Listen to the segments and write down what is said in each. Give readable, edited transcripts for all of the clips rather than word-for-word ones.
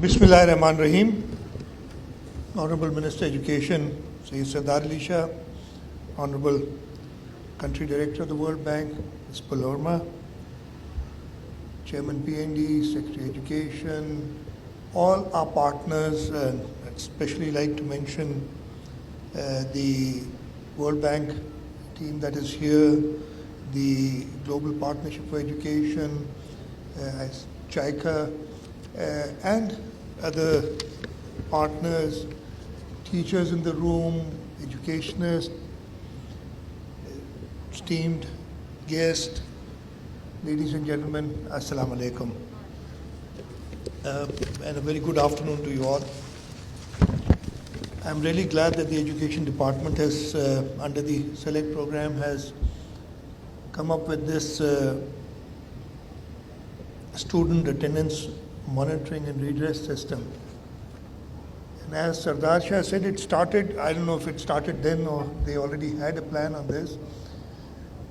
Bismillahirrahmanirrahim. Honorable Minister Education, Sayyid Sardar Ali Shah, Honorable Country Director of the World Bank, Ms. Palorma, Chairman PND, Secretary Education, all our partners, and I'd especially like to mention the World Bank team that is here, the Global Partnership for Education, JICA, and other partners, teachers in the room, educationists, esteemed guests, ladies and gentlemen, Assalamu alaikum. And a very good afternoon to you all. I'm really glad that the Education Department has, under the SELECT program, has come up with this student attendance monitoring and redress system. And as Sardar Shah said, it started, I don't know if it started then or they already had a plan on this.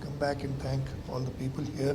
come back and thank all the people here.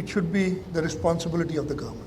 it should be the responsibility of the government.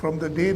from the day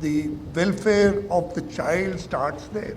the welfare of the child starts there.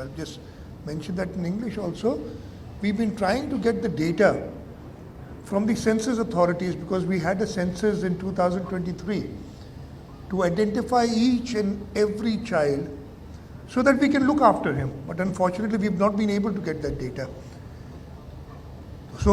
I'll just mention that in English also. We've been trying to get the data from the census authorities because we had a census in 2023 to identify each and every child so that we can look after him. But unfortunately, we've not been able to get that data. So,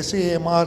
SAMR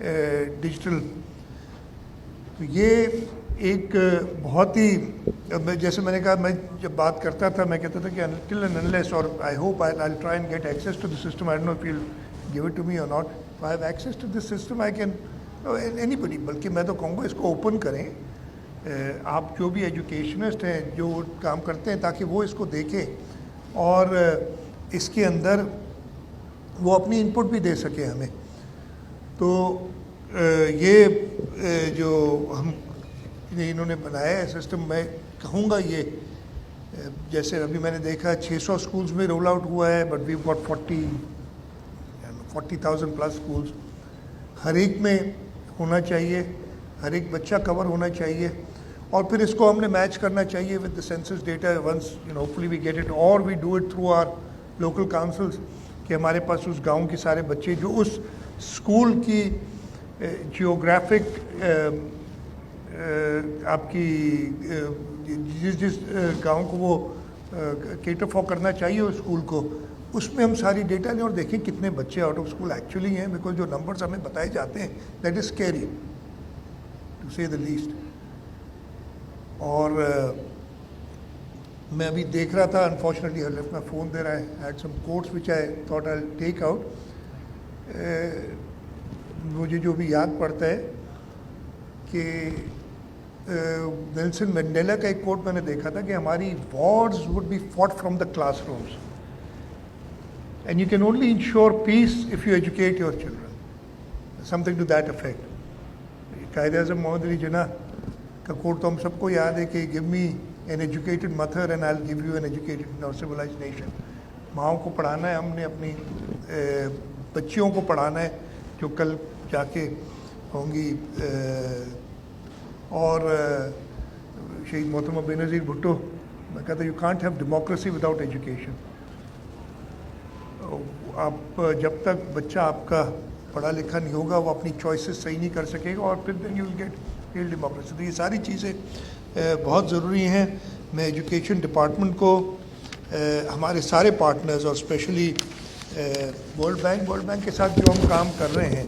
digital. یہ ایک بہت ہی, جیسے میں نے کہا, میں جب بات کرتا تھا میں کہتا تھا کہ until and unless, اور I hope I'll try and get access to the system. I don't know if you'll give it to me or not. If I have access to this system, I can, anybody, بلکہ میں تو کہوں گا اس کو open کریں. آپ جو بھی educationist ہیں جو کام کرتے ہیں, تاکہ وہ اس کو دیکھیں اور اس کے اندر وہ اپنی انپٹ بھی دے سکیں ہمیں. تو یہ جو ہم انہوں نے بنایا ہے سسٹم, میں کہوں گا یہ جیسے ابھی میں نے دیکھا 600 اسکولز میں رول آؤٹ ہوا ہے, but we got 40,000 plus schools. ہر ایک میں ہونا چاہیے, ہر ایک بچہ کور ہونا چاہیے, اور پھر اس کو ہم نے میچ کرنا چاہیے with the census data once hopefully we get it, اور we do it through our local councils, کہ ہمارے پاس اس گاؤں کے سارے بچے جو اس اسکول کی جیوگرافک آپ کی جس گاؤں کو وہ کیٹر فار کرنا چاہیے اس اسکول کو, اس میں ہم ساری ڈیٹا لیں اور دیکھیں کتنے بچے آؤٹ آف اسکول ایکچولی ہیں, بیکاز جو نمبرز ہمیں بتائے جاتے ہیں دیٹ از اسکیری ٹو سے دا لیسٹ. اور میں ابھی دیکھ رہا تھا, unfortunately I left my phone there, I had some quotes which I thought I take out. مجھے جو بھی یاد پڑتا ہے کہ نیلسن منڈیلا کا ایک کوٹ میں نے دیکھا تھا کہ ہماری wars would be fought from the classrooms, and you can only ensure peace if you educate your children, something to that effect. Quaid Azam محمد علی جناح کا کوٹ تو ہم سب کو یاد ہے کہ give me an educated mother and I will give you an educated اور civilised nation. ماؤں کو پڑھانا ہے ہم نے, اپنی بچیوں کو پڑھانا ہے جو کل جا کے ہوں گی. اور شہید محترمہ بے نظیر بھٹو, میں کہتا you can't have democracy without education. آپ جب تک بچہ آپ کا پڑھا لکھا نہیں ہوگا وہ اپنی چوائسیز صحیح نہیں کر سکے گا, اور پھر then you will get real democracy. تو یہ ساری چیزیں بہت ضروری ہیں. میں ایجوکیشن ڈپارٹمنٹ کو, ہمارے سارے پارٹنرز, اور اسپیشلی ورلڈ بینک کے ساتھ جو ہم کام کر رہے ہیں,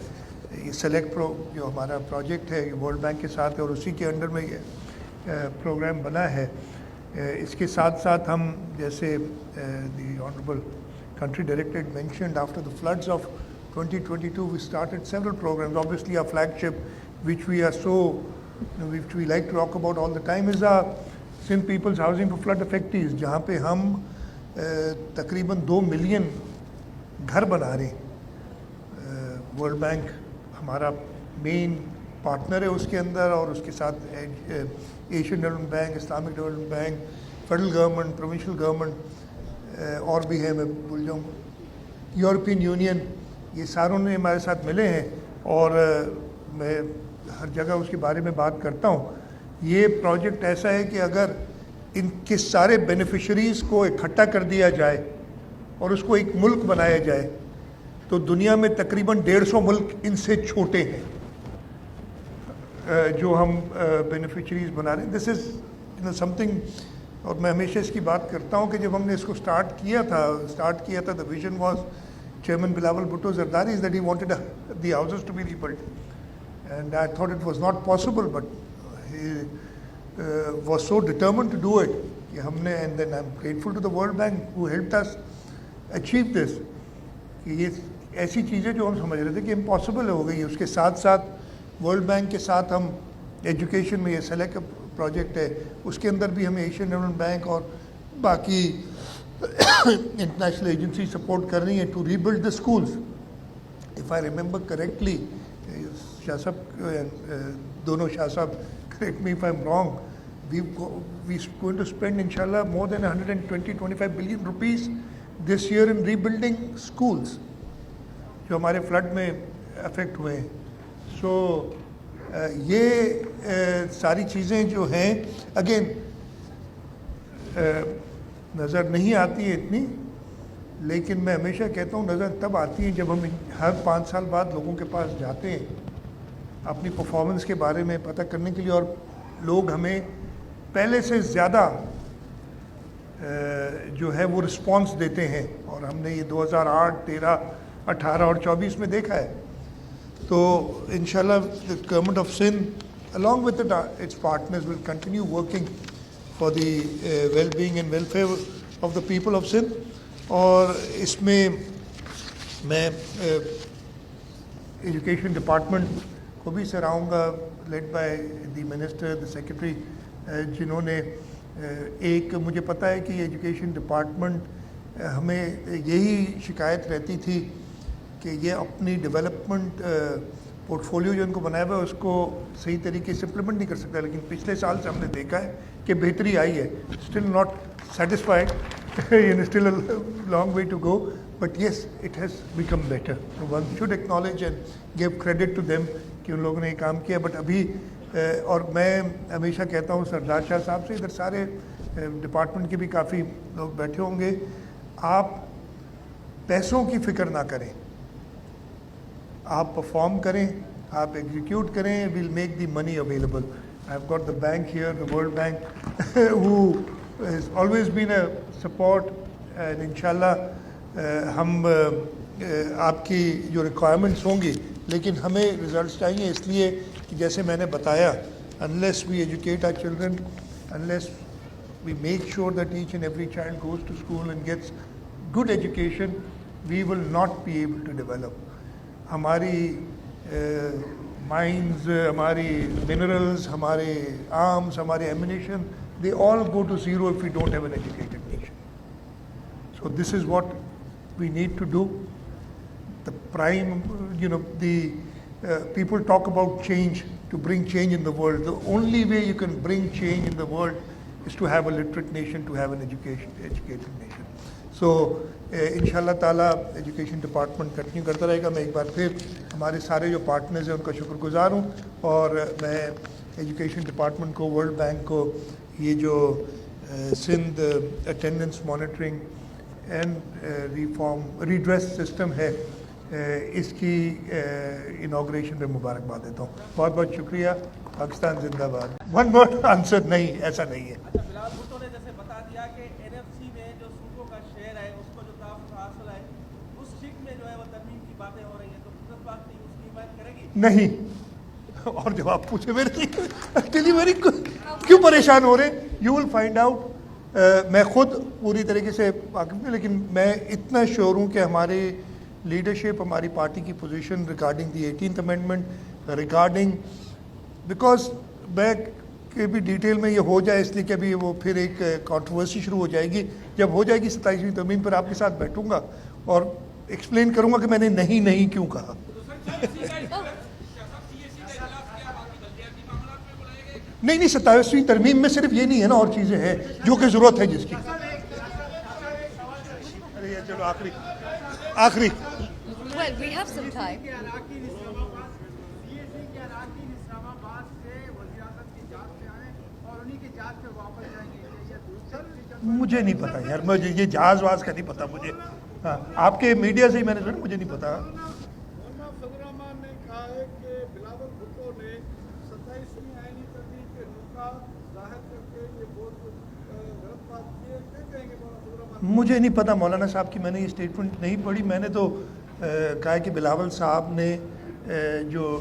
یہ سلیکٹ جو ہمارا پروجیکٹ ہے یہ ورلڈ بینک کے ساتھ ہے, اور اسی کے انڈر میں یہ پروگرام بنا ہے. اس کے ساتھ ساتھ ہم جیسے دی honourable country director mentioned, after the floods of 2022 we started several programs. Obviously our flagship, which we like to talk about all the time, is our Sindh People's Housing for Flood Affectees, جہاں پہ ہم تقریباً 2 million گھر بنا رہے ہیں. World bank ہمارا مین partner ہے اس کے اندر, اور اس کے ساتھ Asian development bank, Islamic development bank, federal government, provincial government, اور بھی ہے, میں بھول جاؤں, یورپین یونین, یہ ساروں نے ہمارے ساتھ ملے ہیں, اور میں ہر جگہ اس کے بارے میں بات کرتا ہوں. یہ پروجیکٹ ایسا ہے کہ اگر ان کے سارے بینیفیشریز کو اکٹھا کر دیا جائے اور اس کو ایک ملک بنایا جائے تو دنیا میں تقریباً 150 ملک ان سے چھوٹے ہیں جو ہم بینیفیشریز بنا رہے ہیں. دس از سم تھنگ, اور میں ہمیشہ اس کی بات کرتا ہوں کہ جب ہم نے اس کو اسٹارٹ کیا تھا the vision was Chairman Bilawal Bhutto Zardari, that he wanted the houses to be rebuilt, and I thought it was not possible, but he was so determined to do it کہ ہم نے, and then I'm grateful to the World Bank who helped us achieve this, کہ یہ ایسی چیزیں جو ہم سمجھ رہے تھے کہ امپاسبل ہو گئی. اس کے ساتھ ساتھ ورلڈ بینک کے ساتھ ہم ایجوکیشن میں یہ سلیکٹ پروجیکٹ ہے, اس کے اندر بھی ہمیں ایشین ڈیولپمنٹ بینک اور باقی انٹرنیشنل ایجنسی سپورٹ کر رہی ہیں to rebuild the schools. If I remember correctly, Shah sahib, دونوں Shah sahib correct me if I am wrong, we going to spend انشاءاللہ more than 125 billion rupees this year in rebuilding schools جو ہمارے flood میں effect ہوئے ہیں. سو یہ ساری چیزیں جو ہیں اگین نظر نہیں آتی ہیں اتنی, لیکن میں ہمیشہ کہتا ہوں نظر تب آتی ہیں جب ہم ہر 5 سال بعد لوگوں کے پاس جاتے ہیں اپنی پرفارمنس کے بارے میں پتہ کرنے کے لیے, اور لوگ ہمیں پہلے سے زیادہ جو ہے وہ رسپانس دیتے ہیں. اور ہم نے یہ 2008, 13, 18 اور 24 میں دیکھا ہے. تو انشاءاللہ the government of Sindh along with its partners will continue working for the well-being and welfare of the people of Sindh. اور اس میں میں ایجوکیشن ڈپارٹمنٹ کو بھی سراہوں گا led by the minister the secretary جنہوں نے ایک مجھے پتہ ہے کہ ایجوکیشن ڈپارٹمنٹ ہمیں یہی شکایت رہتی تھی کہ یہ اپنی ڈیولپمنٹ پورٹ فولیو جو ان کو بنایا ہوا ہے اس کو صحیح طریقے سے امپلیمنٹ نہیں کر سکتا, لیکن پچھلے سال سے ہم نے دیکھا ہے کہ بہتری آئی ہے. Still not satisfied, still a long way to go, but yes, it has become better. So one should acknowledge and give credit to them کہ ان لوگوں نے یہ کام کیا. بٹ ابھی اور میں ہمیشہ کہتا ہوں سردار شاہ صاحب سے, ادھر سارے ڈپارٹمنٹ کے بھی کافی لوگ بیٹھے ہوں گے, آپ پیسوں کی فکر نہ کریں, آپ پرفارم کریں, آپ ایگزیکیوٹ کریں, we'll make the money available. I've got the bank here, the World Bank, who has always been a support, and انشاءاللہ ہم آپ کی جو ریکوائرمنٹس ہوں گی, لیکن ہمیں ریزلٹس چاہیے, اس لیے کہ جیسے میں نے بتایا, unless we educate our children, unless we make sure that each and every child goes to school and gets good education, we will not be able to develop. ہماری مائنز, ہماری منرلز, ہمارے آرمز, ہمارے ammunition, they all go to zero if we don't have an educated nation. So this is what we need to do. The prime, the people talk about change, to bring change in the world. The only way you can bring change in the world is to have a literate nation, to have an educated nation. So انشاءاللہ تعالیٰ education department continue کرتا رہے گا. میں ایک بار پھر ہمارے سارے جو پارٹنرز ہیں ان کا شکر گزار ہوں, اور میں ایجوکیشن ڈپارٹمنٹ کو, ورلڈ بینک کو, یہ جو Sindh attendance monitoring and redress system ہے, اس کی انوگریشن پہ مبارکباد دیتا ہوں. بہت بہت شکریہ. پاکستان زندہ باد. ون ورڈ آنسر نہیں, ایسا نہیں ہے. بلال بھٹو نے جیسے بتا دیا کہ NFC میں جو صوبوں کا شیئر ہے اس کو جو تحفظ حاصل ہے, اس شک میں جو ہے وہ ترمیم کی باتیں ہو رہی ہیں, تو پیپلز پارٹی اس کی حمایت کرے گی؟ نہیں. اور جب آپ پوچھے میری کیوں پریشان ہو رہے ہیں, یو ول فائنڈ آؤٹ. میں خود پوری طریقے سے واقف ہوں, لیکن میں اتنا شیور ہوں کہ ہماری لیڈرشپ, ہماری پارٹی کی position regarding the 18th amendment, regarding, because میں کہ بھی ڈیٹیل میں یہ ہو جائے, اس لیے کہ ابھی وہ پھر ایک کانٹروورسی شروع ہو جائے گی. جب ہو جائے گی 27ویں ترمیم پر, آپ کے ساتھ بیٹھوں گا اور ایکسپلین کروں گا کہ میں نے نہیں کیوں کہا. نہیں 27ویں ترمیم میں صرف یہ نہیں ہے نا, اور چیزیں ہیں جو کہ ضرورت ہے جس کی. ارے چلو آخری Well, we have some time. مجھے نہیں پتا یار, مجھے یہ جہاز واز کا نہیں پتا مجھے. ہاں, آپ کے میڈیا سے ہی میں نے سنا, مجھے نہیں پتا. مجھے نہیں پتا مولانا صاحب کی, میں نے یہ اسٹیٹمنٹ نہیں پڑھی. میں نے تو کہا کہ بلاول صاحب نے جو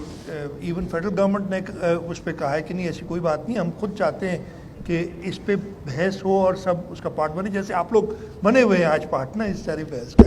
ایون فیڈرل گورنمنٹ نے اس پہ کہا ہے کہ نہیں ایسی کوئی بات نہیں, ہم خود چاہتے ہیں کہ اس پہ بحث ہو اور سب اس کا پارٹ بنے, جیسے آپ لوگ بنے ہوئے ہیں آج پارٹ نا اس ساری بحث کا.